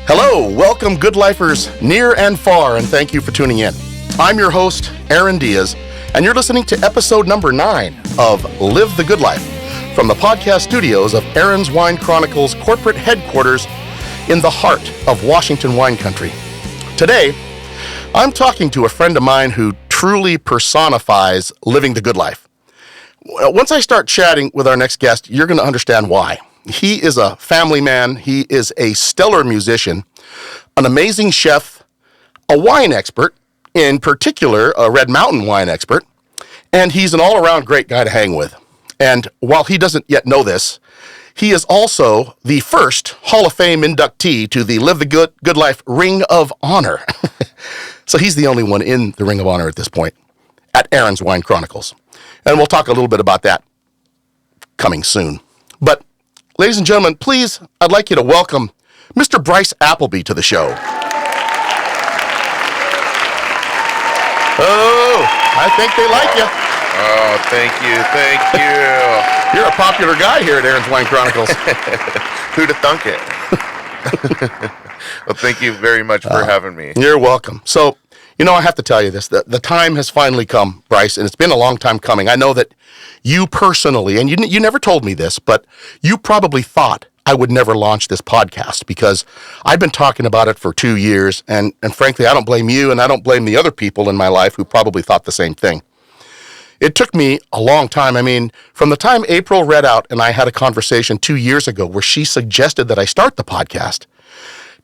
Hello, welcome Good Lifers near and far, and thank you for tuning in. I'm your host, Aaron Diaz, and you're listening to episode number 9 of Live the Good Life from the podcast studios of Aaron's Wine Chronicles corporate headquarters in the heart of Washington wine country. Today, I'm talking to a friend of mine who truly personifies living the good life. Once I start chatting with our next guest, you're going to understand why. He is a family man. He is a stellar musician, an amazing chef, a wine expert, in particular, a Red Mountain wine expert, and he's an all-around great guy to hang with. And while he doesn't yet know this, he is also the first Hall of Fame inductee to the Live the Good Life Ring of Honor. So he's the only one in the Ring of Honor at this point, at Aaron's Wine Chronicles. And we'll talk a little bit about that coming soon. But ladies and gentlemen, please, I'd like you to welcome Mr. Bryce Appleby to the show. Oh, I think they like you. Oh, thank you. You're a popular guy here at Aaron's Wine Chronicles. Who'd have thunk it? Well, thank you very much for having me. You're welcome. So, I have to tell you this. The time has finally come, Bryce, and it's been a long time coming. I know that you personally, and you never told me this, but you probably thought I would never launch this podcast because I've been talking about it for 2 years, and frankly, I don't blame you, and I don't blame the other people in my life who probably thought the same thing. It took me a long time. I mean, from the time April read out and I had a conversation 2 years ago where she suggested that I start the podcast,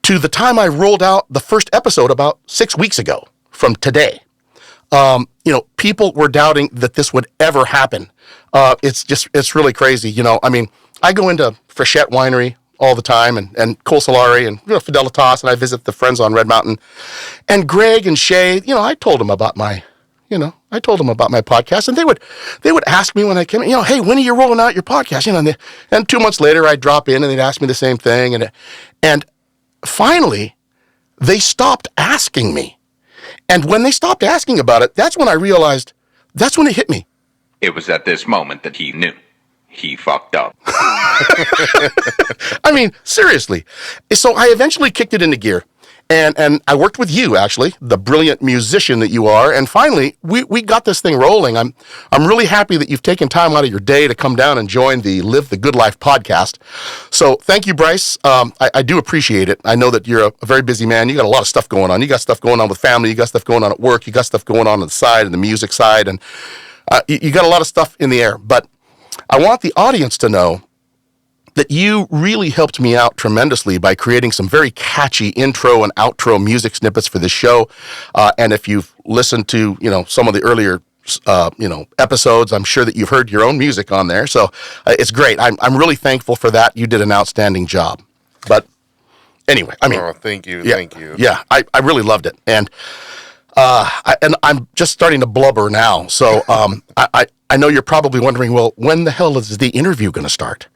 to the time I rolled out the first episode about 6 weeks ago from today. People were doubting that this would ever happen. It's really crazy. I go into Frechette Winery all the time and Colsolari and Fidelitas, and I visit the friends on Red Mountain. And Greg and Shay, I told them about my podcast, and they would ask me when I came in, hey, when are you rolling out your podcast? And 2 months later I'd drop in and they'd ask me the same thing. And finally they stopped asking me. And when they stopped asking about it, that's when I realized, that's when it hit me. It was at this moment that he knew. He fucked up. I mean, seriously. So I eventually kicked it into gear. And I worked with you, actually, the brilliant musician that you are. And finally, we got this thing rolling. I'm really happy that you've taken time out of your day to come down and join the Live the Good Life podcast. So thank you, Bryce. I do appreciate it. I know that you're a very busy man. You got a lot of stuff going on. You got stuff going on with family. You got stuff going on at work. You got stuff going on the side and the music side. And you got a lot of stuff in the air. But I want the audience to know that you really helped me out tremendously by creating some very catchy intro and outro music snippets for this show. And if you've listened to, some of the earlier, episodes, I'm sure that you've heard your own music on there. So it's great. I'm really thankful for that. You did an outstanding job. But anyway, thank you. Yeah, Thank you. Yeah, I really loved it. And I'm just starting to blubber now. So I know you're probably wondering, well, when the hell is the interview going to start?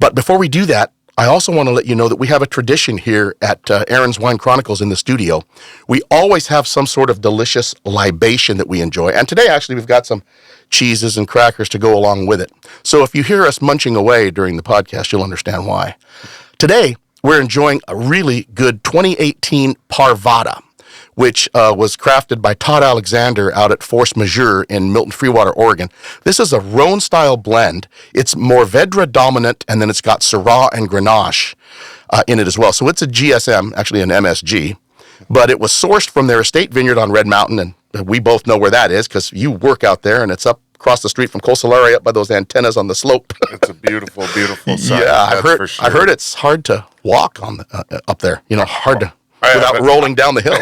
But before we do that, I also want to let you know that we have a tradition here at Aaron's Wine Chronicles in the studio. We always have some sort of delicious libation that we enjoy. And today, actually, we've got some cheeses and crackers to go along with it. So if you hear us munching away during the podcast, you'll understand why. Today, we're enjoying a really good 2018 Parvada, which was crafted by Todd Alexander out at Force Majeure in Milton Freewater, Oregon. This is a Rhone-style blend. It's Mourvedre dominant, and then it's got Syrah and Grenache in it as well. So it's a GSM, actually an MSG, but it was sourced from their estate vineyard on Red Mountain, and we both know where that is because you work out there, and it's up across the street from Colsolari, up by those antennas on the slope. It's a beautiful, beautiful site. Yeah, I heard it's hard to walk on up there. Hard to. Without rolling down the hill.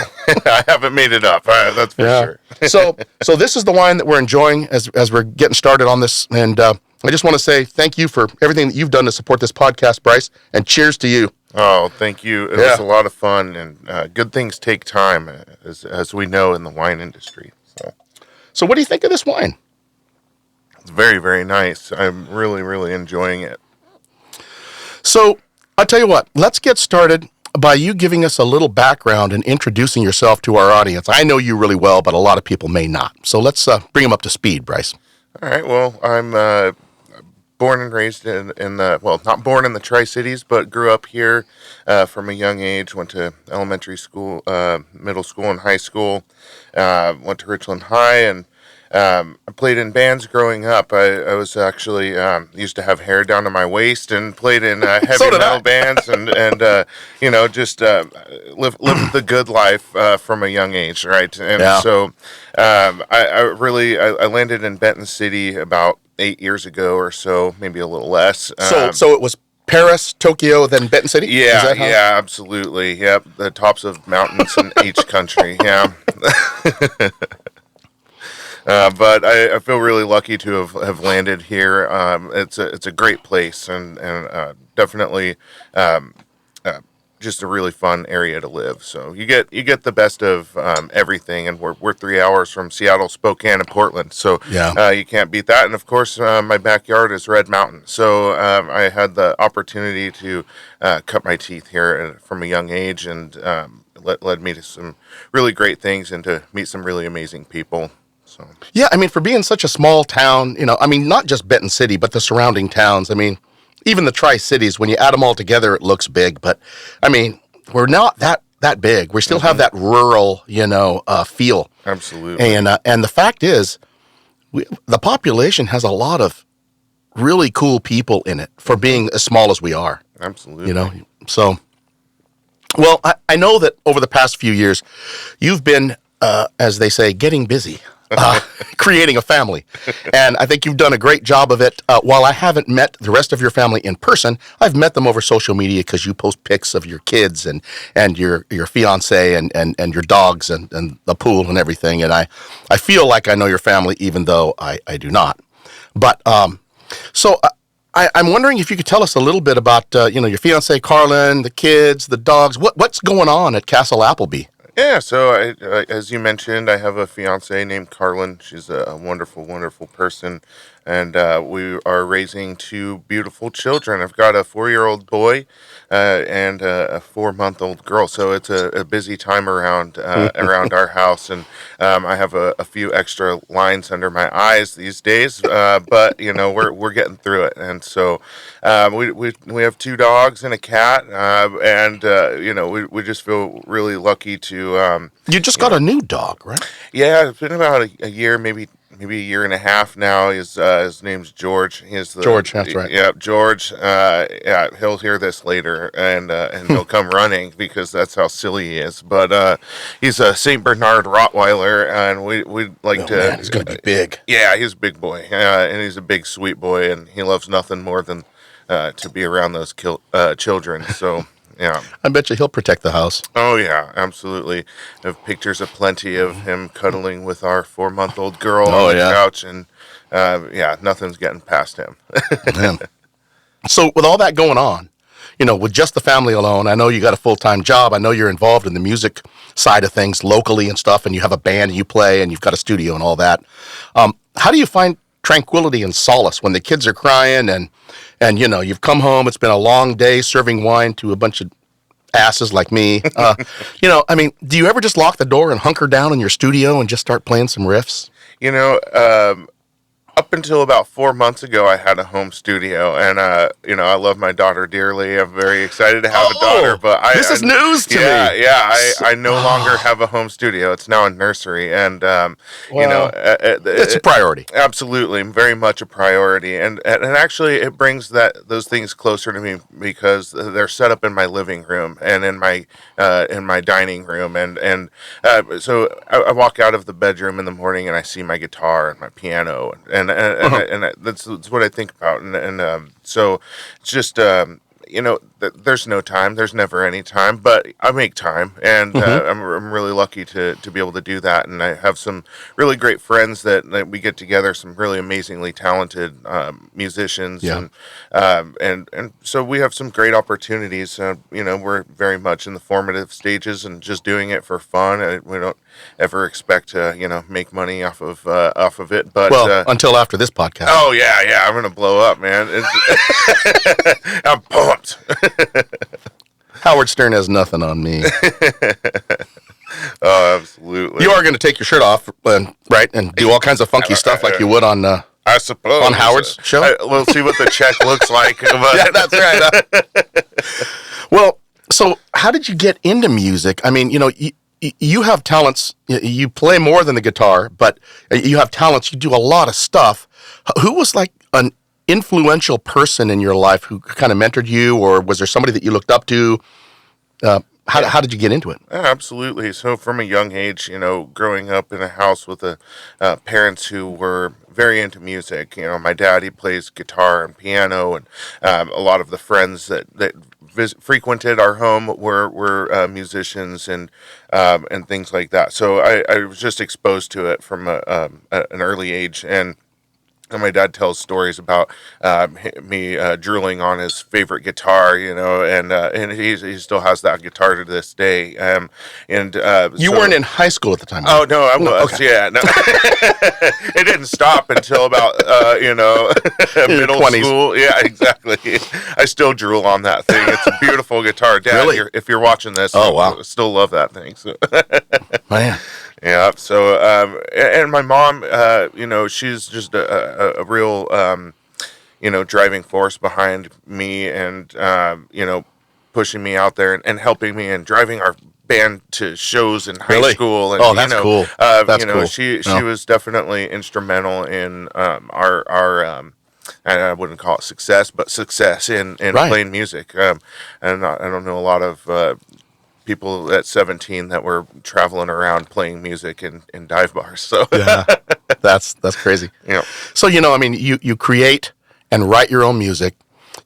I haven't made it up. That's for sure. So this is the wine that we're enjoying as we're getting started on this. And I just want to say thank you for everything that you've done to support this podcast, Bryce. And cheers to you. Oh, thank you. It was a lot of fun. And good things take time, as we know in the wine industry. So what do you think of this wine? It's very, very nice. I'm really, really enjoying it. So I'll tell you what. Let's get started by you giving us a little background and introducing yourself to our audience. I know you really well, but a lot of people may not. So let's bring them up to speed, Bryce. All right. Well, I'm born and raised in the, well, not born in the Tri-Cities, but grew up here from a young age. Went to elementary school, middle school, and high school. Went to Richland High, and I played in bands growing up. I was actually used to have hair down to my waist and played in heavy metal bands and just lived the good life from a young age, right? And so I landed in Benton City about 8 years ago or so, maybe a little less. So it was Paris, Tokyo, then Benton City? Yeah, absolutely. Yep, the tops of mountains in each country. Yeah. But I feel really lucky to have landed here. It's a great place and definitely just a really fun area to live. So you get the best of everything, and we're 3 hours from Seattle, Spokane, and Portland. So you can't beat that. And of course, my backyard is Red Mountain. So I had the opportunity to cut my teeth here from a young age, and led me to some really great things and to meet some really amazing people. So. Yeah, I mean, for being such a small town, not just Benton City, but the surrounding towns. I mean, even the Tri-Cities, when you add them all together, it looks big. But, I mean, we're not that big. We still have that rural, feel. Absolutely. And the fact is, the population has a lot of really cool people in it for being as small as we are. Absolutely. So, well, I know that over the past few years, you've been, as they say, getting busy. Creating a family. And I think you've done a great job of it. While I haven't met the rest of your family in person, I've met them over social media because you post pics of your kids and your fiance and your dogs and the pool and everything. And I feel like I know your family, even though I do not. But so I'm wondering if you could tell us a little bit about your fiance Carlin, the kids, the dogs. What's going on at Castle Appleby? Yeah, so as you mentioned, I have a fiance named Carlin. She's a wonderful, wonderful person, and we are raising 2 beautiful children. I've got a 4-year-old boy and a 4-month-old girl, so it's a busy time around our house, and I have a few extra lines under my eyes these days, but we're getting through it, and so we have 2 dogs and a cat, and we just feel really lucky to. You just got a new dog, right? Yeah, it's been about a year, maybe a year and a half now. His name's George. George, that's right. Yeah, George. He'll hear this later, and he'll come running because that's how silly he is. But he's a Saint Bernard Rottweiler, and we like to. Man, he's gonna be big. Yeah, he's a big boy, and he's a big sweet boy, and he loves nothing more than to be around those children. So. Yeah, I bet you he'll protect the house. Oh yeah, absolutely. I have pictures aplenty of him cuddling with our 4-month-old girl on the couch, and nothing's getting past him. So with all that going on, with just the family alone, I know you got a full-time job. I know you're involved in the music side of things locally and stuff, and you have a band and you play and you've got a studio and all that. How do you find tranquility and solace when the kids are crying and you've come home, it's been a long day serving wine to a bunch of asses like me. I mean, do you ever just lock the door and hunker down in your studio and just start playing some riffs? Up until about 4 months ago, I had a home studio, and I love my daughter dearly. I'm very excited to have a daughter, but this is news to me. Yeah, I no longer have a home studio. It's now a nursery, and it's a priority. Absolutely, very much a priority, and actually, it brings those things closer to me because they're set up in my living room and in my dining room, and so I walk out of the bedroom in the morning and I see my guitar and my piano and that's what I think about, and so it's just there's no time, there's never any time, but I make time, and I'm really lucky to be able to do that, and I have some really great friends that we get together, some really amazingly talented musicians, and so we have some great opportunities. We're very much in the formative stages and just doing it for fun. We don't ever expect to make money off of it, but until after this podcast. Oh yeah, I'm gonna blow up, man. I'm pumped. Howard Stern has nothing on me. Oh, absolutely. You are going to take your shirt off, right, and do all kinds of funky stuff like you would on I suppose. On Howard's show? We'll see what the check looks like. Yeah, that's right. Well, so how did you get into music? I mean, you have talents. You play more than the guitar, but you have talents. You do a lot of stuff. Who was like an influential person in your life who kind of mentored you, or was there somebody that you looked up to? How did you get into it? Absolutely. So from a young age, growing up in a house with parents who were very into music. My dad, he plays guitar and piano, and a lot of the friends that frequented our home were musicians and things like that. So I was just exposed to it from an early age, and my dad tells stories about me drooling on his favorite guitar, and he still has that guitar to this day. You weren't in high school at the time. Oh no, I was. Okay. Yeah, no. It didn't stop until about middle 20s. school. Yeah, exactly. I still drool on that thing. It's a beautiful guitar, Dad. Really? If you're watching this, oh wow, I still love that thing. So. Man. Yeah. So, and my mom, she's just a real, driving force behind me and, pushing me out there and helping me and driving our band to shows in high school. And, that's cool. That's cool. She was definitely instrumental in our I wouldn't call it success, but success in right. playing music. And I don't know a lot of people at 17 that were traveling around playing music in dive bars. So yeah, that's crazy. Yeah. So you create and write your own music.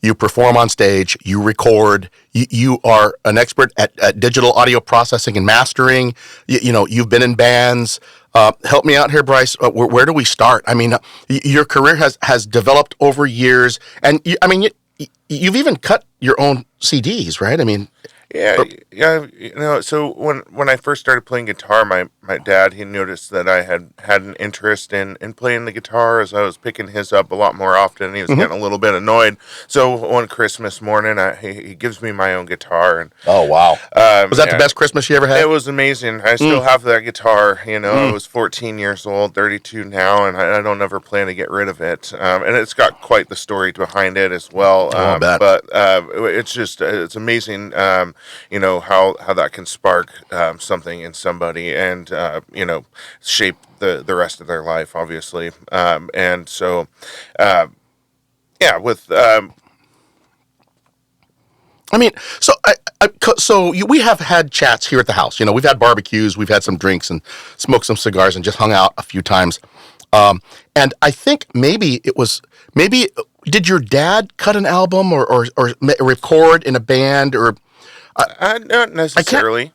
You perform on stage. You record. You are an expert at digital audio processing and mastering. You've been in bands. Help me out here, Bryce. Where do we start? I mean, your career has developed over years, and you've even cut your own CDs, right? I mean. Yeah. So when I first started playing guitar, my dad, he noticed that I had an interest in playing the guitar as I was picking his up a lot more often. He was getting a little bit annoyed. So one Christmas morning, he gives me my own guitar. And oh wow, was that the best Christmas you ever had? It was amazing. I still have that guitar. I was 14 years old, 32 now, and I don't ever plan to get rid of it. And it's got quite the story behind it as well. I bet. But it's amazing. How that can spark something in somebody and, shape the rest of their life, obviously. And so, with... we have had chats here at the house. We've had barbecues, we've had some drinks and smoked some cigars and just hung out a few times. And I think maybe did your dad cut an album or record in a band or... Not necessarily.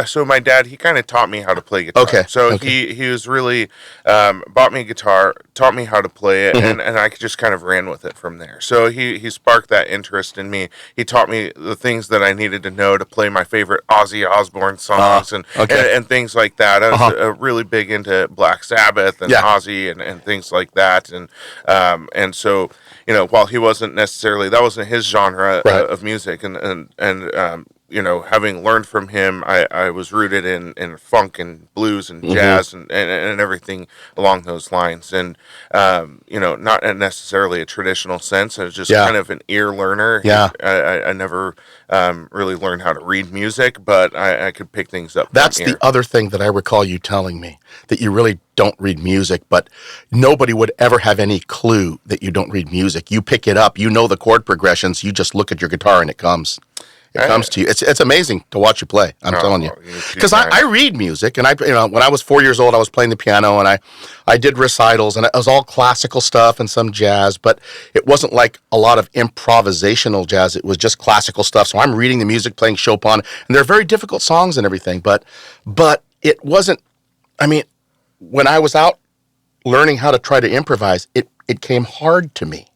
So my dad, he kind of taught me how to play guitar. Okay. So he was really, bought me a guitar, taught me how to play it, and I just kind of ran with it from there. So he sparked that interest in me. He taught me the things that I needed to know to play my favorite Ozzy Osbourne songs and things like that. I was really big into Black Sabbath and Ozzy and things like that. And so, while he wasn't necessarily, that wasn't his genre of music and having learned from him, I was rooted in funk and blues and jazz and everything along those lines. And, not in necessarily a traditional sense. I was just kind of an ear learner. Yeah. I never really learned how to read music, but I could pick things up. That's the other thing that I recall you telling me, that you really don't read music, but nobody would ever have any clue that you don't read music. You pick it up, the chord progressions, you just look at your guitar and it comes. It comes to you. It's amazing to watch you play. I'm telling you, because I read music, and when I was 4 years old, I was playing the piano, and I did recitals, and it was all classical stuff and some jazz, but it wasn't like a lot of improvisational jazz. It was just classical stuff. So I'm reading the music, playing Chopin, and they're very difficult songs and everything. But it wasn't. I mean, when I was out learning how to try to improvise, it came hard to me.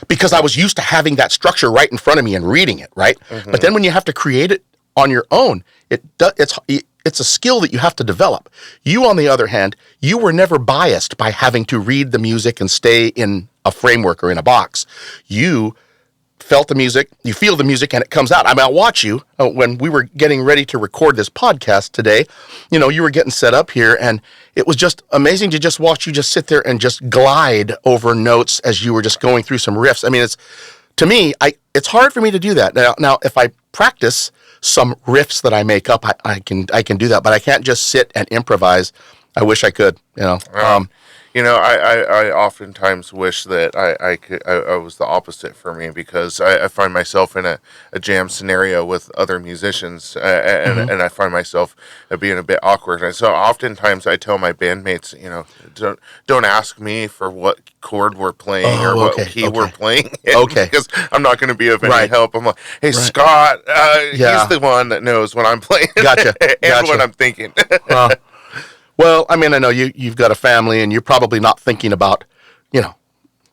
Because I was used to having that structure right in front of me and reading it, right? But then when you have to create it on your own, it's a skill that you have to develop. You, on the other hand, you were never biased by having to read the music and stay in a framework or in a box. You felt the music, you feel the music, and it comes out. I mean, I'll watch you when we were getting ready to record this podcast today. You know, you were getting set up here, and it was just amazing to just watch you just sit there and just glide over notes as you were just going through some riffs. I mean, to me, it's hard for me to do that. Now, if I practice some riffs that I make up, I can do that, but I can't just sit and improvise. I wish I could, you know. I oftentimes wish that I was the opposite for me, because I find myself in a jam scenario with other musicians, and I find myself being a bit awkward. And so oftentimes I tell my bandmates, don't ask me for what chord we're playing or what key we're playing, because I'm not going to be of any help. I'm like, hey, Scott, he's the one that knows what I'm playing. Gotcha. And what I'm thinking. Well, I mean, I know you've got a family, and you're probably not thinking about,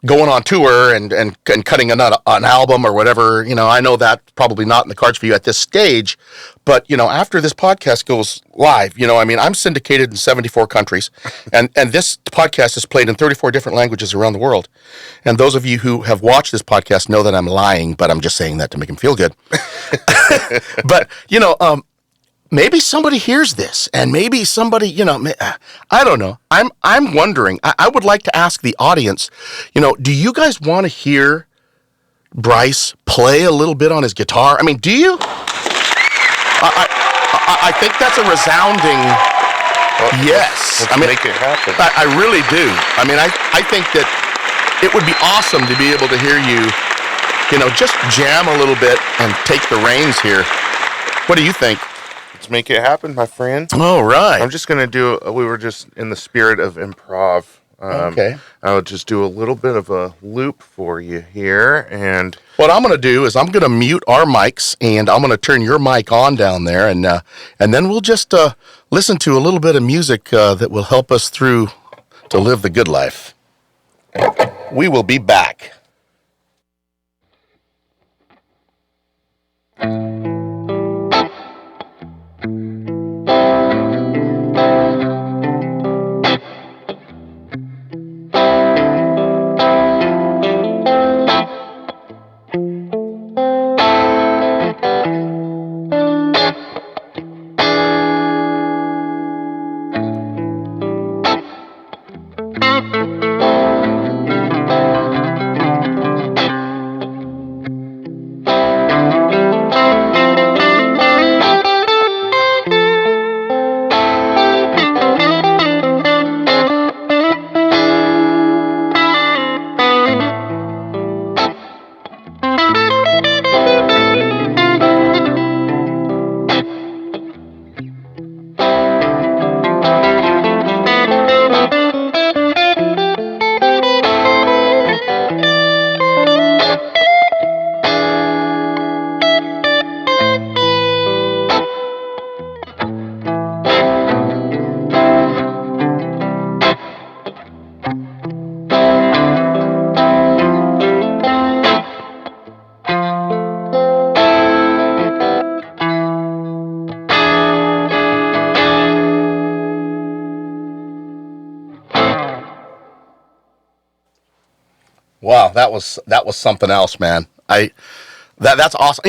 going on tour and cutting an album or whatever. I know that's probably not in the cards for you at this stage. But, after this podcast goes live, I'm syndicated in 74 countries, and this podcast is played in 34 different languages around the world. And those of you who have watched this podcast know that I'm lying, but I'm just saying that to make them feel good. But, maybe somebody hears this, and maybe somebody, I don't know. I'm wondering. I would like to ask the audience, do you guys want to hear Bryce play a little bit on his guitar? I mean, do you? I think that's a resounding yes. Let's make it happen. I really do. I mean, I think that it would be awesome to be able to hear you, just jam a little bit and take the reins here. What do you think? Let's make it happen, my friend. All right. I'm just going to we were just in the spirit of improv. Okay. I'll just do a little bit of a loop for you here. And what I'm going to do is I'm going to mute our mics, and I'm going to turn your mic on down there, and then we'll just listen to a little bit of music that will help us through to live the good life. We will be back. Wow, that was something else, man. That's awesome.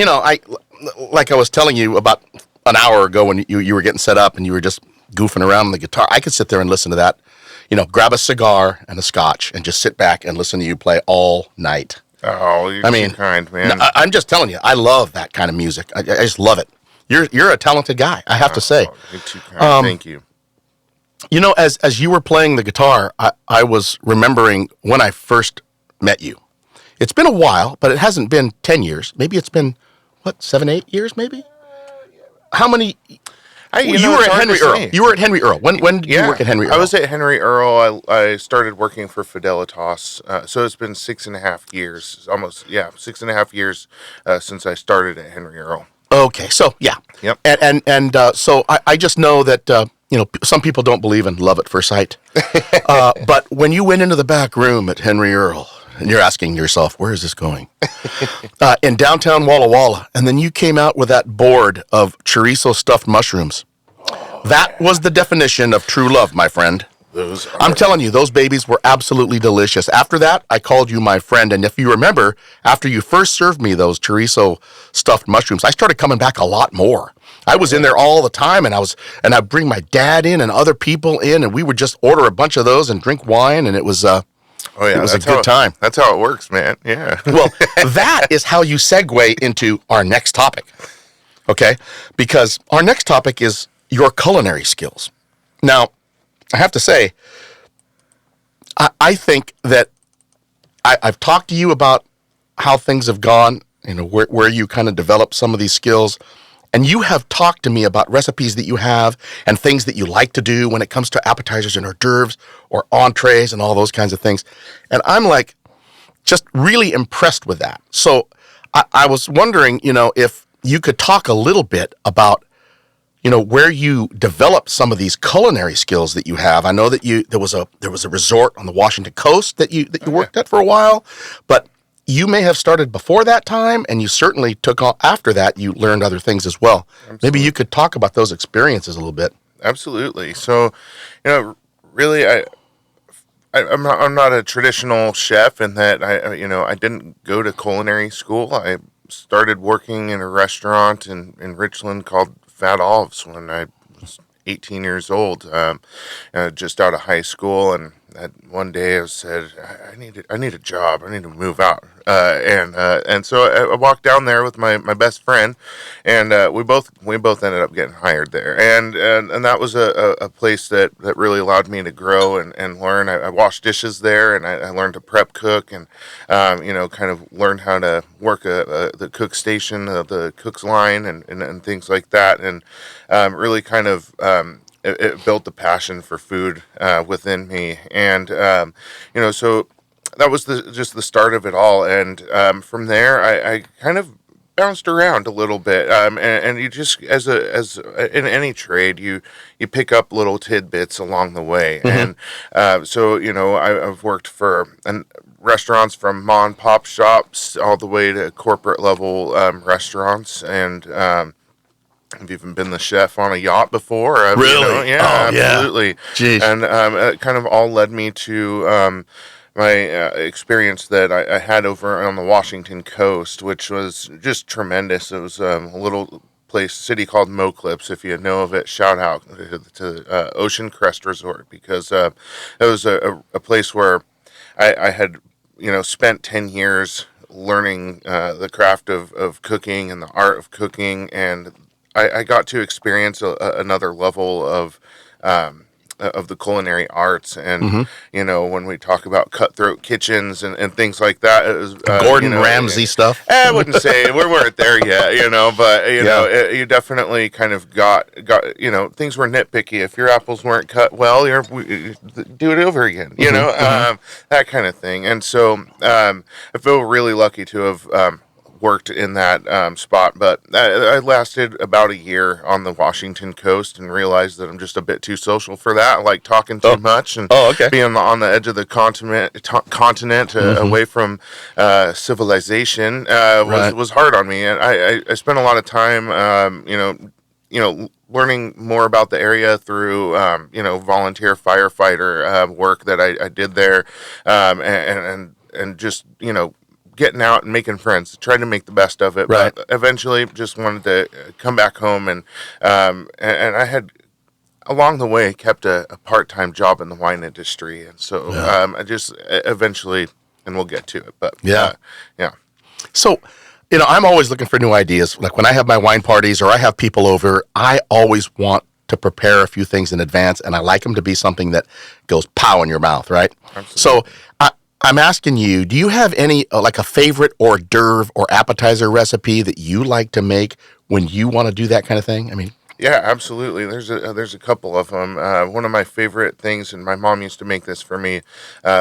Like I was telling you about an hour ago when you were getting set up and you were just goofing around on the guitar. I could sit there and listen to that. Grab a cigar and a scotch and just sit back and listen to you play all night. Oh, you're too kind, man. I'm just telling you, I love that kind of music. I just love it. You're a talented guy, I have to say. You're too kind. Thank you. As you were playing the guitar, I was remembering when I first met you. It's been a while, but it hasn't been 10 years. Maybe it's been, 7, 8 years, maybe? How many? You were at Henry Earl. You were at Henry Earl. When did you work at Henry Earl? I was at Henry Earl. I started working for Fidelitas. So it's been 6.5 years, almost, 6.5 years since I started at Henry Earl. Okay, so, yeah. Yep. And so I just know that, some people don't believe in love at first sight. But when you went into the back room at Henry Earl, and you're asking yourself, where is this going? In downtown Walla Walla, and then you came out with that board of chorizo stuffed mushrooms. That was the definition of true love, my friend. Those are. I'm telling you, those babies were absolutely delicious. After that, I called you my friend. And if you remember, after you first served me those chorizo stuffed mushrooms, I started coming back a lot more. I was in there all the time, and I'd bring my dad in and other people in, and we would just order a bunch of those and drink wine, and it was a good time. That's how it works, man. Yeah. Well, that is how you segue into our next topic, okay? Because our next topic is your culinary skills. Now, I have to say, I think that I've talked to you about how things have gone, where you kind of developed some of these skills, and you have talked to me about recipes that you have and things that you like to do when it comes to appetizers and hors d'oeuvres or entrees and all those kinds of things. And I'm like, just really impressed with that. So I was wondering, if you could talk a little bit about where you developed some of these culinary skills that you have. I know that there was a resort on the Washington coast that you worked at for a while, but you may have started before that time, and you certainly took on after that. You learned other things as well. Absolutely. Maybe you could talk about those experiences a little bit. Absolutely. So, really, I'm not a traditional chef in that I didn't go to culinary school. I started working in a restaurant in Richland called Fat Olives when I was 18 years old, just out of high school. And one day I said, I need a job. I need to move out. And so I walked down there with my best friend, and we both ended up getting hired there. And that was a place that really allowed me to grow and learn. I washed dishes there, and I learned to prep cook, and kind of learned how to work the cook station, the cook's line, and things like that, and really kind of it built the passion for food within me, and so that was just the start of it all. And from there, I kind of bounced around a little bit, and you just as in any trade, you pick up little tidbits along the way. Mm-hmm. And so I've worked for restaurants from mom and pop shops all the way to corporate level restaurants, and I've even been the chef on a yacht before. Really? Yeah, absolutely. Yeah. Jeez. And it kind of all led me to my experience that I had over on the Washington coast, which was just tremendous. It was a little city called Mo Clips. If you know of it, shout out to Ocean Crest Resort, because it was a place where I had spent 10 years learning the craft of cooking and the art of cooking, and I got to experience another level of the culinary arts. And mm-hmm. When we talk about cutthroat kitchens and things like that, it was Gordon Ramsay stuff. I wouldn't say we weren't there yet, but you definitely kind of got things were nitpicky. If your apples weren't cut well, do it over again, mm-hmm. That kind of thing. And so I feel really lucky to have worked in that spot, but I lasted about a year on the Washington coast and realized that I'm just a bit too social for that. I like talking too much, and being on the edge of the continent mm-hmm. away from civilization was hard on me. And I spent a lot of time learning more about the area through volunteer firefighter work that I did there, and just getting out and making friends, trying to make the best of it. Right. But eventually just wanted to come back home, and I had along the way kept a part-time job in the wine industry. And so I just eventually, and we'll get to it, but yeah. So, I'm always looking for new ideas. Like when I have my wine parties or I have people over, I always want to prepare a few things in advance, and I like them to be something that goes pow in your mouth, right? Absolutely. So I'm asking you, do you have any, like a favorite hors d'oeuvre or appetizer recipe that you like to make when you want to do that kind of thing? I mean, yeah, absolutely. There's a couple of them. One of my favorite things, and my mom used to make this for me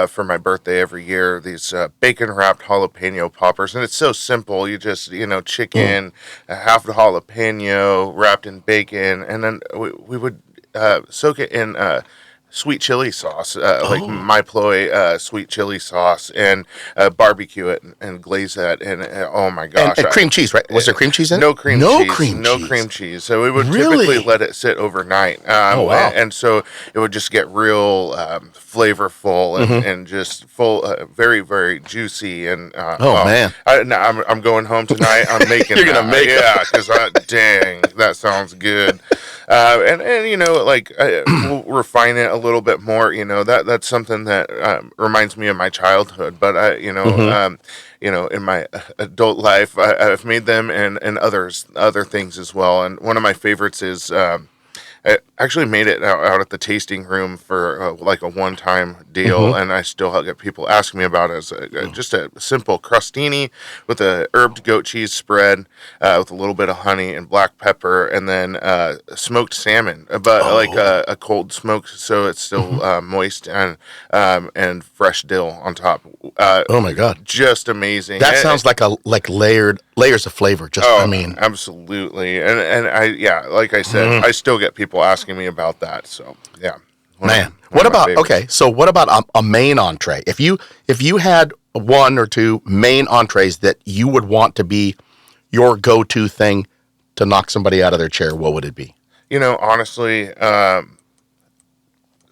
for my birthday every year, these bacon-wrapped jalapeno poppers. And it's so simple. You just, chicken, half the jalapeno wrapped in bacon, and then we would soak it in sweet chili sauce, like my ploy sweet chili sauce, and barbecue it and glaze that, and oh my gosh, And cream cheese, right? Was there cream cheese in it? No cream No cheese. cream No cheese. cream cheese. So we would Really? typically let it sit overnight. Oh, wow. And so it would just get real flavorful and just full, very, very juicy. And man. I'm going home tonight. I'm making You're gonna make it. yeah, because dang, that sounds good. And you know, like we'll refine it a little bit more. You know, that's something that reminds me of my childhood. But you know, in my adult life, I've made them and other things as well. And one of my favorites is I actually made it out at the tasting room for like a one-time deal, and I still get people asking me about it. It's just a simple crostini with a herbed goat cheese spread with a little bit of honey and black pepper, and then smoked salmon, but like a cold smoke, so it's still moist, and fresh dill on top. Oh my God, just amazing! That sounds like layers of flavor. Just I mean, absolutely, and I like I said, I still get people asking me about that. So yeah, man. What about So what about a main entree? If you had one or two main entrees that you would want to be your go-to thing to knock somebody out of their chair, what would it be? You know, honestly,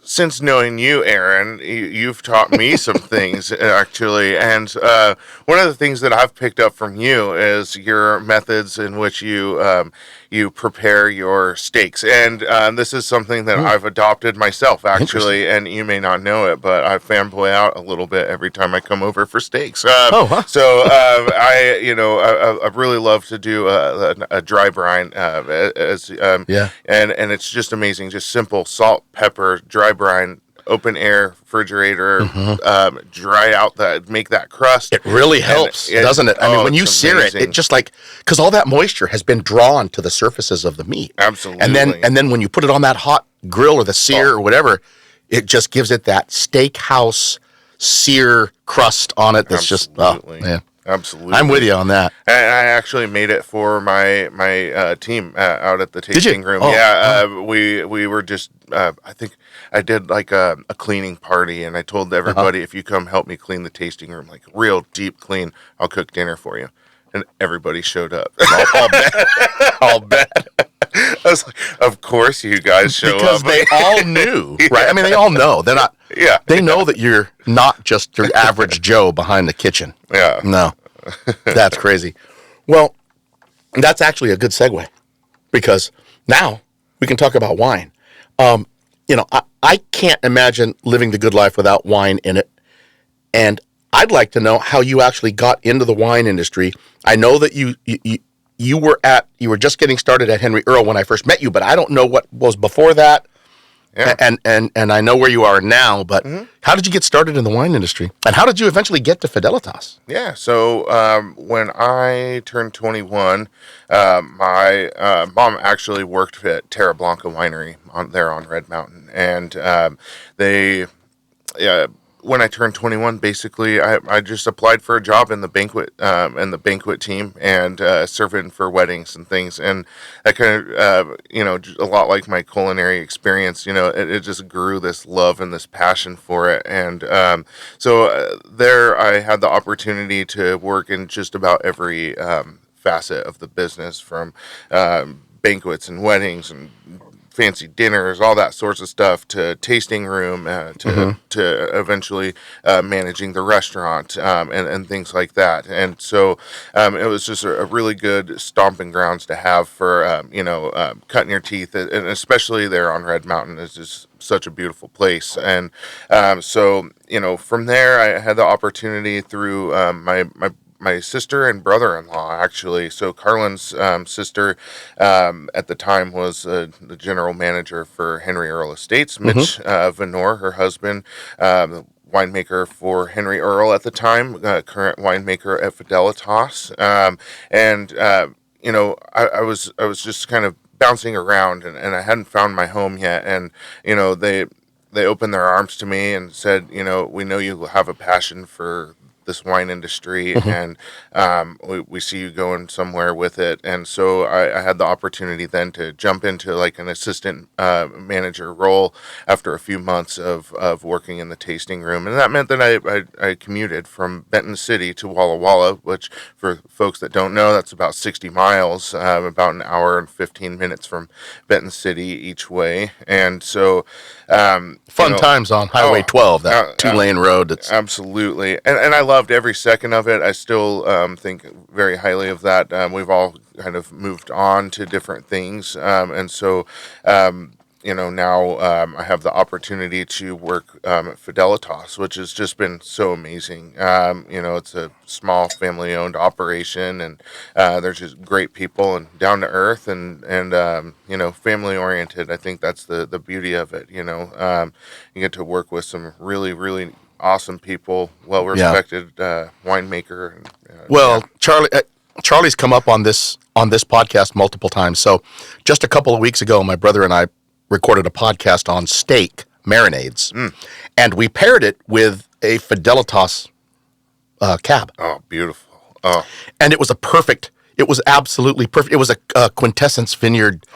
since knowing you, Aaron, you've taught me some things actually, and one of the things that I've picked up from you is your methods in which you prepare your steaks, and this is something that I've adopted myself actually, and you may not know it, but I fanboy out a little bit every time I come over for steaks. So I really love to do a dry brine, and it's just amazing, just simple salt, pepper, dry brine, open air refrigerator, dry out make that crust. It really helps, doesn't it? I mean, when you sear it just like, because all that moisture has been drawn to the surfaces of the meat. Absolutely. And then when you put it on that hot grill or the sear or whatever, it just gives it that steakhouse sear crust on it. That's just, man. Absolutely. I'm with you on that. And I actually made it for my team out at the tasting room. We were just, I think I did like a cleaning party, and I told everybody, if you come help me clean the tasting room, like real deep clean, I'll cook dinner for you. And everybody showed up. I'll bet. I was like, of course you guys show because up. Because they all knew, right? I mean, they all know. They're not. Yeah. They know that you're not just your average Joe behind the kitchen. Yeah. No. That's crazy. Well, that's actually a good segue, because now we can talk about wine. I can't imagine living the good life without wine in it. And I'd like to know how you actually got into the wine industry. I know that you were just getting started at Henry Earl when I first met you, but I don't know what was before that. Yeah. And I know where you are now, but how did you get started in the wine industry? And how did you eventually get to Fidelitas? Yeah, so when I turned 21, my mom actually worked at Terra Blanca Winery there on Red Mountain. And when I turned 21, basically, I just applied for a job in the banquet team and serving for weddings and things. And that kind of, a lot like my culinary experience, it just grew this love and this passion for it. And so there I had the opportunity to work in just about every facet of the business, from banquets and weddings and fancy dinners, all that sorts of stuff, to tasting room, to eventually managing the restaurant, and things like that. And so it was just a really good stomping grounds to have for cutting your teeth, and especially there on Red Mountain is just such a beautiful place. And so from there I had the opportunity through my sister and brother-in-law, actually. So Carlin's sister at the time was the general manager for Henry Earl Estates. Mitch Venor, her husband, the winemaker for Henry Earl at the time, current winemaker at Fidelitas. I was just kind of bouncing around, and I hadn't found my home yet. And they opened their arms to me and said, we know you have a passion for this wine industry, and we see you going somewhere with it. And so I had the opportunity then to jump into like an assistant manager role after a few months of working in the tasting room. And that meant that I commuted from Benton City to Walla Walla, which for folks that don't know, that's about 60 miles, about an hour and 15 minutes from Benton City each way. And so Fun times on Highway 12, that two-lane road. That's absolutely, and I loved every second of it. I still think very highly of that. We've all kind of moved on to different things, and so now I have the opportunity to work at Fidelitas, which has just been so amazing. It's a small family-owned operation, and there's just great people and down to earth and family-oriented. I think that's the beauty of it. You get to work with some really, really awesome people, well-respected winemaker. Charlie's come up on this podcast multiple times. So just a couple of weeks ago, my brother and I recorded a podcast on steak marinades, and we paired it with a Fidelitas cab. Oh, beautiful! Oh, and it was absolutely perfect. It was a Quintessence Vineyard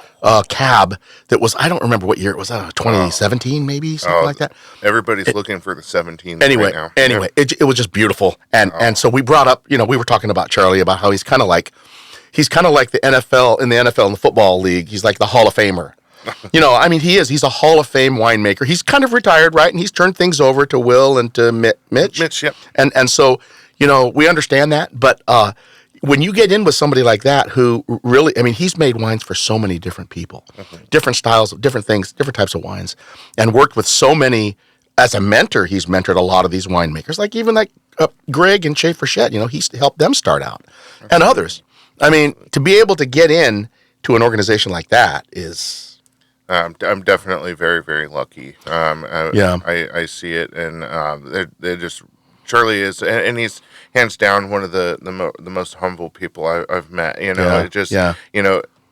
cab that was, I don't remember what year it was, 2017 maybe, something like that. Everybody's looking for the 17 anyway, right now. Anyway, it was just beautiful. And so we brought up, we were talking about Charlie, about how he's kind of like the NFL, in the Football League. He's like the Hall of Famer. He's a Hall of Fame winemaker. He's kind of retired, right? And he's turned things over to Will and to Mitch. Mitch, yep. And so, we understand that. But when you get in with somebody like that who really, he's made wines for so many different people, different styles, different things, different types of wines, and worked with so many. As a mentor, he's mentored a lot of these winemakers, like even Greg and Schaefer Shedd. He's helped them start out, and others. To be able to get in to an organization like that is... I'm definitely very, very lucky. I see it, and they're just... Charlie is, and he's hands down one of the most humble people I've met.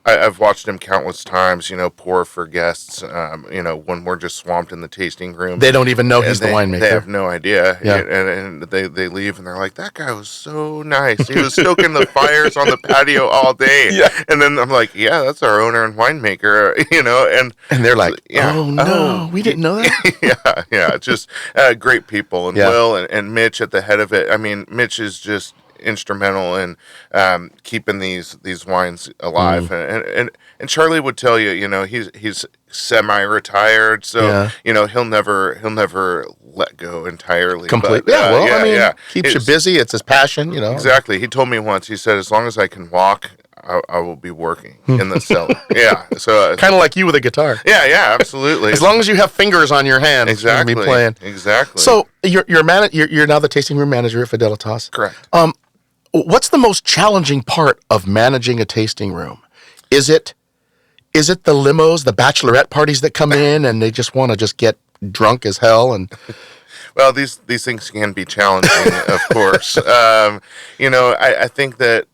I've watched him countless times, pour for guests, when we're just swamped in the tasting room. They don't even know he's the winemaker. They have no idea. Yeah. And they leave and they're like, that guy was so nice. He was stoking the fires on the patio all day. Yeah. And then I'm like, yeah, that's our owner and winemaker, and they're like, oh no, we didn't know that. yeah. Just great people. And Will and Mitch at the head of it. Mitch is just instrumental in keeping these wines alive, and Charlie would tell you, he's semi-retired, so he'll never let go entirely. Completely, keeps you busy. It's his passion, Exactly. He told me once. He said, as long as I can walk, I will be working in the cellar. Yeah, so kind of like you with a guitar. Yeah, absolutely. As long as you have fingers on your hands, exactly, you'll be playing. Exactly. So you're now the tasting room manager at Fidelitas. Correct. What's the most challenging part of managing a tasting room? Is it the limos, the bachelorette parties that come in and they just want to just get drunk as hell? And well, these things can be challenging, of course. I think that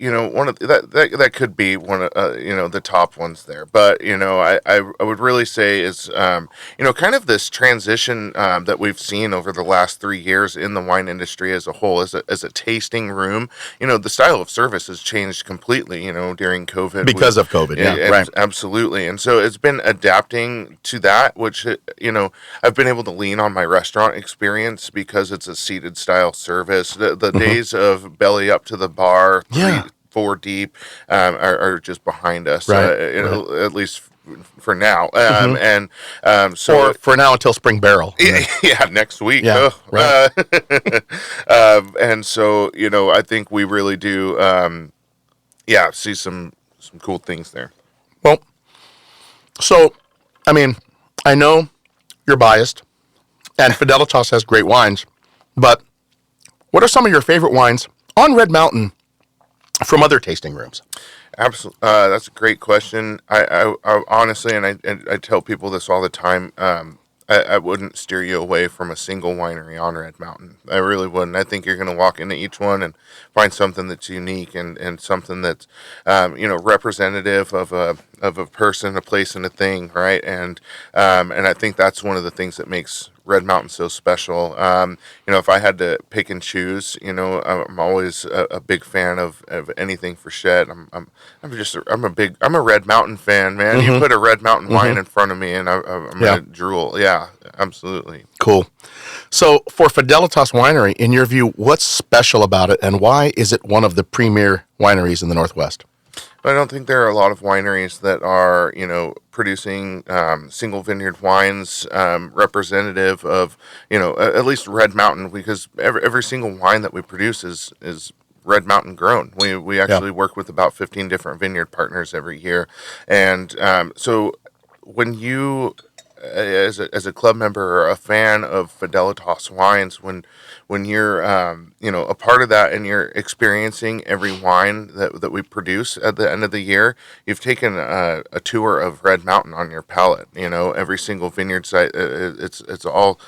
one of that could be one of the top ones there. But I would really say is kind of this transition that we've seen over the last 3 years in the wine industry as a whole, as a tasting room. The style of service has changed completely. During COVID, because of COVID, right, absolutely. And so it's been adapting to that, which I've been able to lean on my restaurant experience because it's a seated style service. The days of belly up to the bar, 4 deep, are just behind us, right. At least for now. So for now until spring barrel. Yeah, next week. Yeah, right. And so, I think we really do, see some cool things there. Well, so, I know you're biased, and Fidelitas has great wines, but what are some of your favorite wines on Red Mountain from other tasting rooms? Absolutely, that's a great question. I honestly, and I tell people this all the time. I wouldn't steer you away from a single winery on Red Mountain. I really wouldn't. I think you're going to walk into each one and find something that's unique and something that's representative of a person, a place, and a thing, right? And I think that's one of the things that makes Red Mountain so special. If I had to pick and choose, I'm always a big fan of anything Frechette. I'm a Red Mountain fan, man. You put a Red Mountain wine in front of me, and I'm gonna drool. Yeah, absolutely. Cool. So for Fidelitas Winery, in your view, what's special about it, and why is it one of the premier wineries in the Northwest? I don't think there are a lot of wineries that are, producing single vineyard wines representative of, at least Red Mountain, because every single wine that we produce is Red Mountain grown. We actually work with about 15 different vineyard partners every year, and so when you as a club member or a fan of Fidelitas wines, when you're a part of that and you're experiencing every wine that we produce at the end of the year, you've taken a tour of Red Mountain on your palate. Every single vineyard site, it's all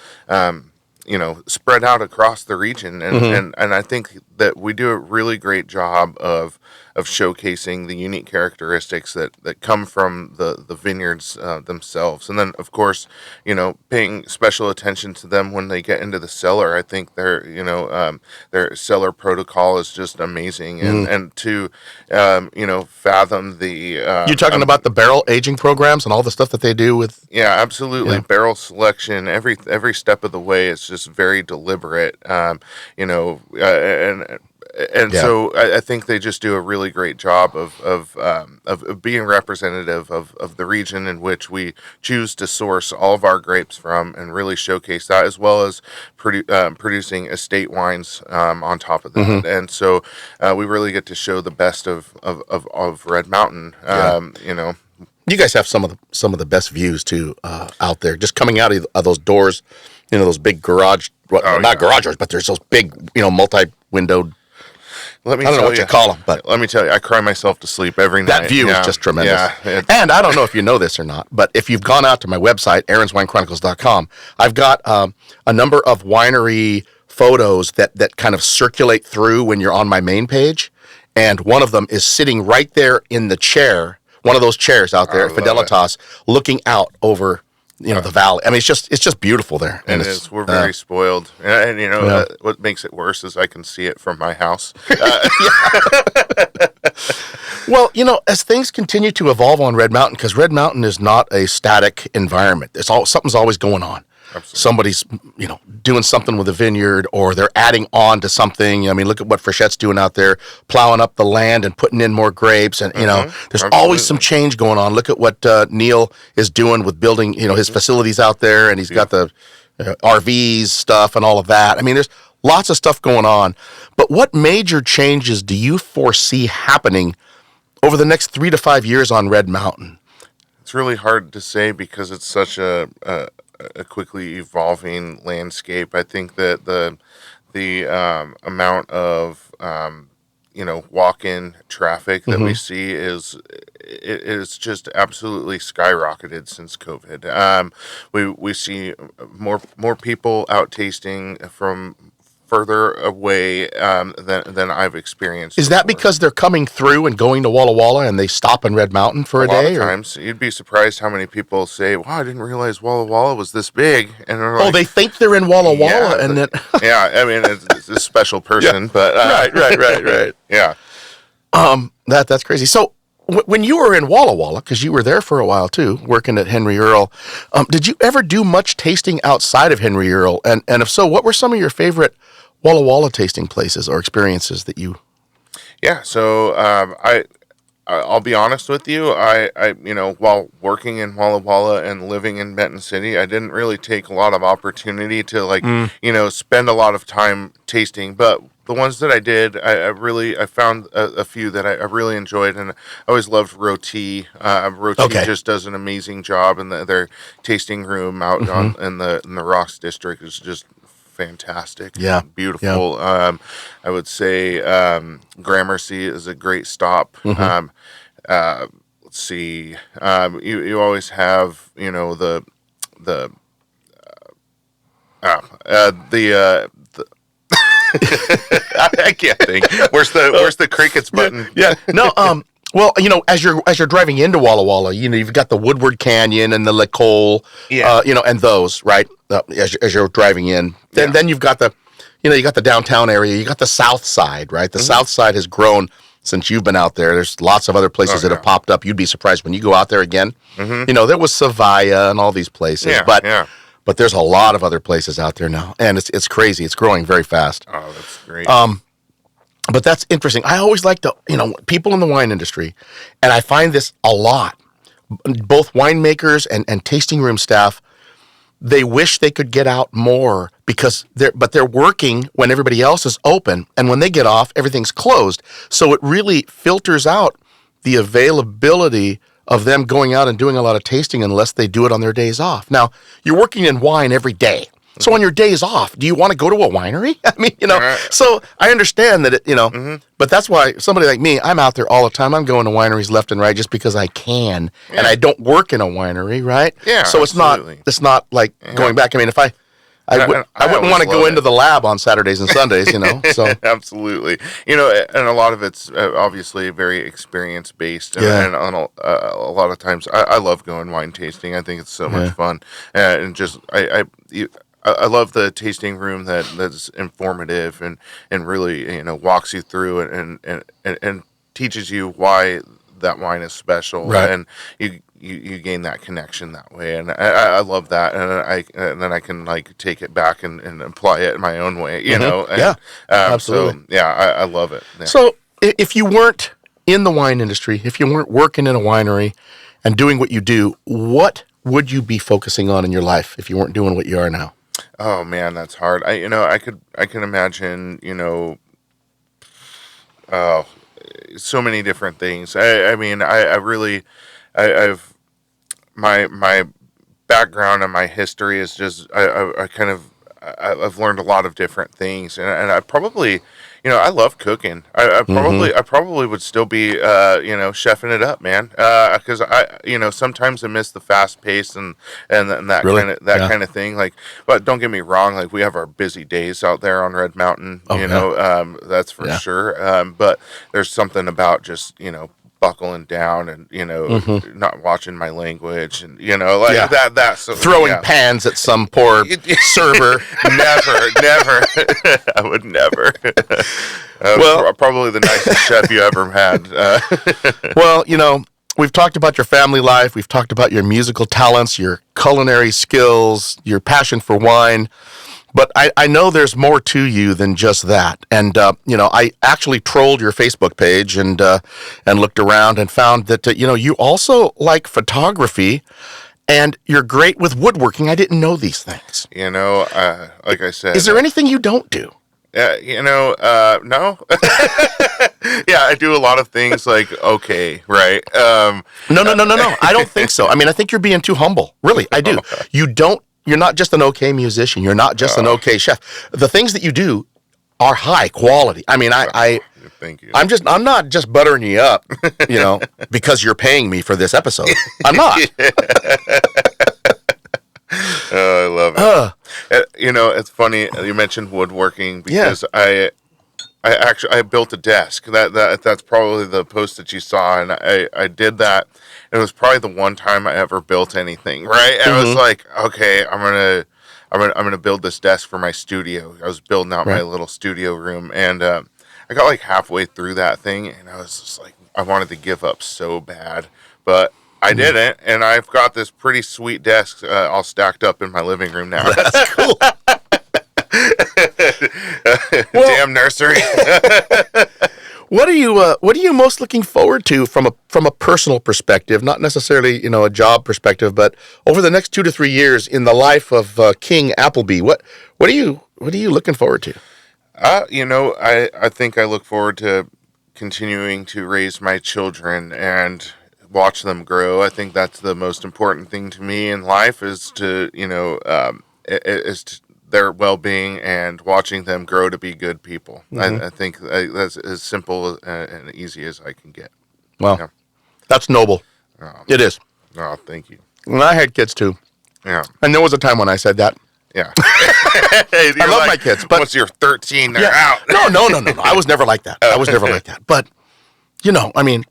spread out across the region, and I think that we do a really great job of showcasing the unique characteristics that come from the vineyards themselves. And then, of course, paying special attention to them when they get into the cellar. I think their cellar protocol is just amazing. And to, fathom the... You're talking about the barrel aging programs and all the stuff that they do with... Yeah, absolutely. Yeah. Barrel selection, every step of the way is just very deliberate, so I think they just do a really great job of being representative of the region in which we choose to source all of our grapes from, and really showcase that, as well as producing estate wines on top of that. And so we really get to show the best of Red Mountain. You guys have some of the best views too out there, just coming out of those doors, those big garage, not garage doors, but there's those big, multi-windowed. I don't know what you call them, but let me tell you, I cry myself to sleep every night. That view is just tremendous. Yeah, and I don't know if you know this or not, but if you've gone out to my website, aaronswinechronicles.com, I've got a number of winery photos that kind of circulate through when you're on my main page, and one of them is sitting right there in the chair, one of those chairs out there at Fidelitas, looking out over the valley. I mean, it's just beautiful there. And it is. We're very spoiled. And what makes it worse is I can see it from my house. Well, as things continue to evolve on Red Mountain, because Red Mountain is not a static environment. Something's always going on. Absolutely. Somebody's, doing something with a vineyard, or they're adding on to something. I mean, look at what Frechette's doing out there, plowing up the land and putting in more grapes. And, there's always some change going on. Look at what Neil is doing with building, his facilities out there. And he's got the RVs stuff and all of that. I mean, there's lots of stuff going on. But what major changes do you foresee happening over the next 3 to 5 years on Red Mountain? It's really hard to say because it's such a quickly evolving landscape. I think that the amount of walk-in traffic that we see is just absolutely skyrocketed since COVID. We see more people out tasting from further away than I've experienced. Is that because they're coming through and going to Walla Walla and they stop in Red Mountain for a day? A lot of times. You'd be surprised how many people say, wow, I didn't realize Walla Walla was this big. And like, they think they're in Walla Walla. And then yeah, I mean, it's a special person. But Right. Yeah. That's crazy. So when you were in Walla Walla, because you were there for a while too, working at Henry Earl, did you ever do much tasting outside of Henry Earl? And if so, what were some of your favorite Walla Walla tasting places or experiences that you... Yeah, so I'll be honest with you. I while working in Walla Walla and living in Benton City, I didn't really take a lot of opportunity to spend a lot of time tasting. But the ones that I did, I found a few that I really enjoyed, and I always loved Roti. Roti just does an amazing job, and their tasting room out in the Rocks District is just fantastic. Yeah. Beautiful. Yeah. I would say Gramercy is a great stop. Let's see. You always have, the I can't think. Where's the crickets button? Yeah. No, Well, as you're driving into Walla Walla, you've got the Woodward Canyon and the Lacole, and those, right? As you're driving in, then you've got you got the downtown area, you got the South Side, right? The South Side has grown since you've been out there. There's lots of other places that have popped up. You'd be surprised when you go out there again. There was Savaya and all these places, but there's a lot of other places out there now, and it's crazy. It's growing very fast. Oh, that's great. But that's interesting. I always like to, people in the wine industry, and I find this a lot. Both winemakers and tasting room staff, they wish they could get out more because they're working when everybody else is open, and when they get off, everything's closed. So it really filters out the availability of them going out and doing a lot of tasting unless they do it on their days off. Now, you're working in wine every day. So on your days off, do you want to go to a winery? I mean, so I understand that but that's why somebody like me, I'm out there all the time. I'm going to wineries left and right just because I can, and I don't work in a winery, right? Yeah. So it's not like going back. I mean, if I wouldn't want to go into the lab on Saturdays and Sundays, So absolutely, and a lot of it's obviously very experience based, and on a lot of times I love going wine tasting. I think it's so much fun, and just I love the tasting room that's informative and really walks you through it and teaches you why that wine is special, right. And you gain that connection that way, and I love that, and then I can take it back and apply it in my own way, absolutely. So I love it. Yeah. So if you weren't in the wine industry, if you weren't working in a winery and doing what you do, what would you be focusing on in your life if you weren't doing what you are now? Oh man, that's hard. I can imagine, so many different things. I've my background and my history is just I've learned a lot of different things, and I probably, I love cooking. I probably would still be, chefing it up, man. Because sometimes I miss the fast pace and that really? kind of thing. But don't get me wrong. We have our busy days out there on Red Mountain. That's for sure. But there's something about just buckling down and not watching my language and that so, throwing pans at some poor server. never I would never. Well, probably the nicest chef you ever had. Well, we've talked about your family life, we've talked about your musical talents, your culinary skills, your passion for wine. But I know there's more to you than just that. And, I actually trolled your Facebook page and looked around and found that, you also like photography and you're great with woodworking. I didn't know these things. Like I said. Is there anything you don't do? No. Yeah, I do a lot of things right? No. I don't think so. I mean, I think you're being too humble. Really, I do. You're not just an okay musician. You're not just an okay chef. The things that you do are high quality. I mean, thank you. I'm not just buttering you up, because you're paying me for this episode. I'm not. Oh, I love it. It's funny you mentioned woodworking because I built a desk. That's probably the post that you saw, and I did that. It was probably the one time I ever built anything, right? And I was like, okay, I'm gonna build this desk for my studio. I was building out my little studio room, and I got halfway through that thing, and I was just I wanted to give up so bad, but I didn't, and I've got this pretty sweet desk all stacked up in my living room now. That's cool. Damn nursery. What are you most looking forward to from a personal perspective, not necessarily a job perspective, but over the next 2 to 3 years in the life of King Appleby? What are you looking forward to? I think I look forward to continuing to raise my children and watch them grow. I think that's the most important thing to me in life is to their well-being and watching them grow to be good people. I think that's as simple and easy as I can get. Well, that's noble. It is. Oh, thank you. And I had kids too. Yeah. And there was a time when I said that. Yeah. I love my kids, but once you're 13, they're out. No. I was never like that. I was never like that. But, I mean,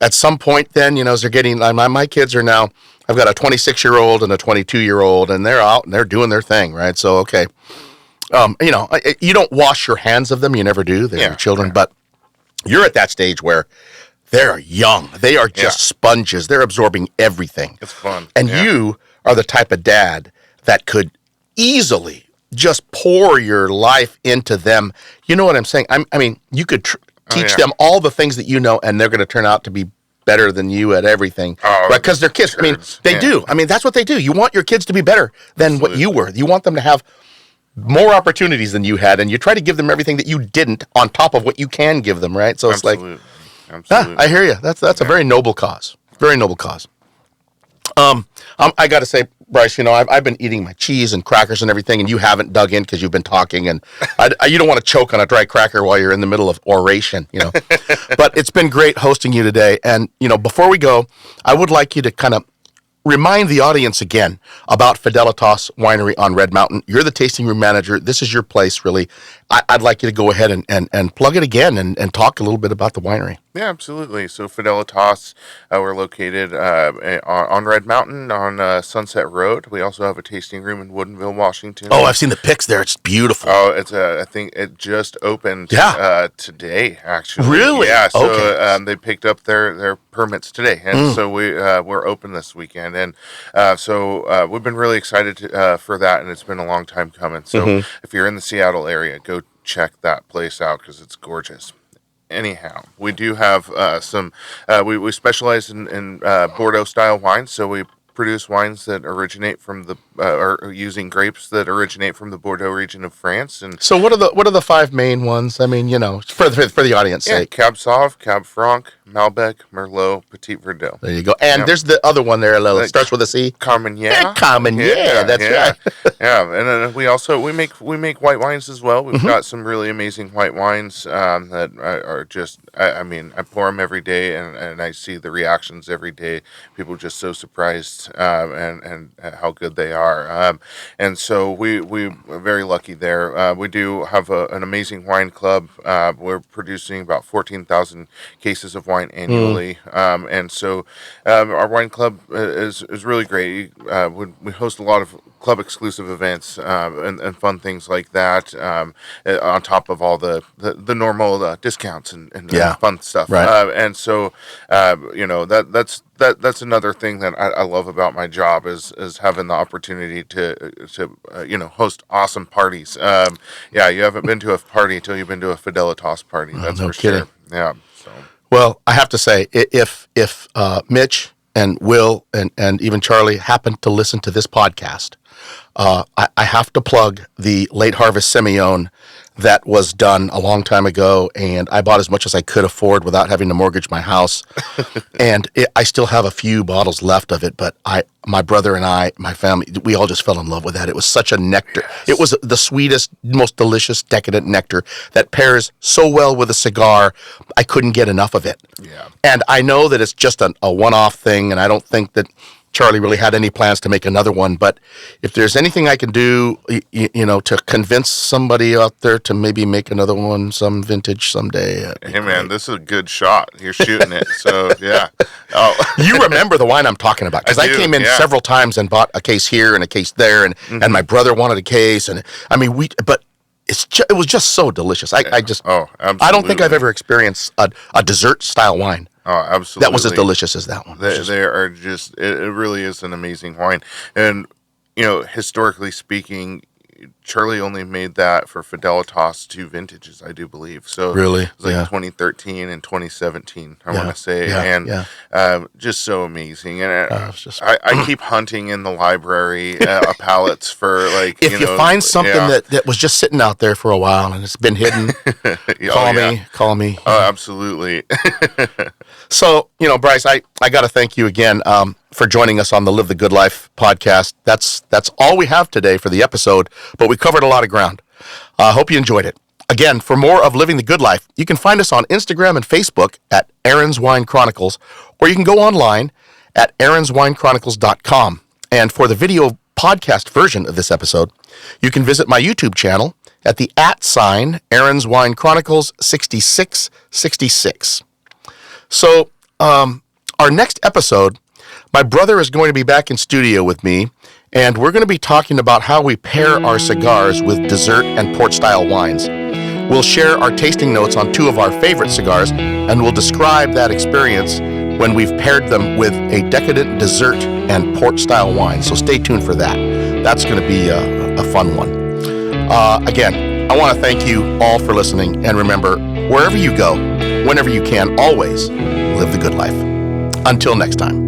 at some point then, as they're getting, my kids are now, I've got a 26-year-old and a 22-year-old, and they're out and they're doing their thing, right? So, okay. You don't wash your hands of them. You never do. They're your children. But you're at that stage where they're young. They are just sponges. They're absorbing everything. It's fun. And you are the type of dad that could easily just pour your life into them. You know what I'm saying? I mean, you could teach them all the things that you know, and they're going to turn out to be better than you at everything. Oh, right? Because they're kids. I mean, they do. I mean, that's what they do. You want your kids to be better than what you were. You want them to have more opportunities than you had, and you try to give them everything that you didn't on top of what you can give them, right? So it's Absolutely. I hear you. That's a very noble cause. Very noble cause. I got to say, Bryce, I've been eating my cheese and crackers and everything, and you haven't dug in because you've been talking, and you don't want to choke on a dry cracker while you're in the middle of oration, But it's been great hosting you today, and, before we go, I would like you to kind of remind the audience again about Fidelitas Winery on Red Mountain. You're the tasting room manager. This is your place, really. I'd like you to go ahead and plug it again and talk a little bit about the winery. Yeah, absolutely. So Fidelitas, we're located on Red Mountain on Sunset Road. We also have a tasting room in Woodinville, Washington. Oh, I've seen the pics there. It's beautiful. Oh, I think it just opened today, actually. Really? Yeah, so okay. They picked up their permits today, and so we're open this weekend. And so we've been really excited for that, and it's been a long time coming. So if you're in the Seattle area, go check that place out because it's gorgeous. Anyhow, we do have we specialize in Bordeaux style wines, so we produce wines that originate from the or using grapes that originate from the Bordeaux region of France. And so what are the five main ones? I mean, for the audience sake. Cab Sauv, Cab Franc, Malbec, Merlot, Petit Verdot. There you go. And there's the other one there. It starts with a C. Carmenere. Carmenere. That's right. Yeah, and then we make white wines as well. We've got some really amazing white wines that are just. I pour them every day, and I see the reactions every day. People are just so surprised and how good they are. And so we're very lucky there. We do have an amazing wine club. We're producing about 14,000 cases of wine annually. And so our wine club is really great. We host a lot of club exclusive events and fun things like that on top of all the normal discounts and fun stuff. Right. And so that's another thing that I love about my job is having the opportunity to host awesome parties. You haven't been to a party until you've been to a Fidelitas party. That's no for kidding. Sure. Yeah. So. Well, I have to say, if Mitch and Will and even Charlie happen to listen to this podcast, I have to plug the Late Harvest Semillon that was done a long time ago, and I bought as much as I could afford without having to mortgage my house. And I still have a few bottles left of it, but my brother and I, my family, we all just fell in love with that. It was such a nectar. Yes. It was the sweetest, most delicious, decadent nectar that pairs so well with a cigar. I couldn't get enough of it. Yeah. And I know that it's just a one-off thing, and I don't think that Charlie really had any plans to make another one, but if there's anything I can do, to convince somebody out there to maybe make another one, some vintage someday. Hey man, this is a good shot. You're shooting it, so yeah. Oh, you remember the wine I'm talking about because I came in several times and bought a case here and a case there, and my brother wanted a case, and but it was just so delicious. Absolutely. I don't think I've ever experienced a dessert style wine. Oh, absolutely. That was as delicious as that one. They are just, it really is an amazing wine. And, historically speaking, Charlie only made that for Fidelitas 2 vintages, I do believe. So really? It was like 2013 and 2017, I want to say. Just so amazing. And I keep hunting in the library palettes for if you find something that was just sitting out there for a while and it's been hidden, call me. Oh, absolutely. So, Bryce, I got to thank you again for joining us on the Live the Good Life podcast. That's all we have today for the episode, but we covered a lot of ground. I hope you enjoyed it. Again, for more of Living the Good Life, you can find us on Instagram and Facebook at Aaron's Wine Chronicles, or you can go online at aaronswinechronicles.com. And for the video podcast version of this episode, you can visit my YouTube channel at the @ Aaron's Wine Chronicles 6666. So Our next episode, my brother is going to be back in studio with me, and we're going to be talking about how we pair our cigars with dessert and port-style wines. We'll share our tasting notes on 2 of our favorite cigars, and we'll describe that experience when we've paired them with a decadent dessert and port-style wine. So stay tuned for that. That's going to be a fun one. Again, I want to thank you all for listening, and remember, wherever you go, whenever you can, always live the good life. Until next time.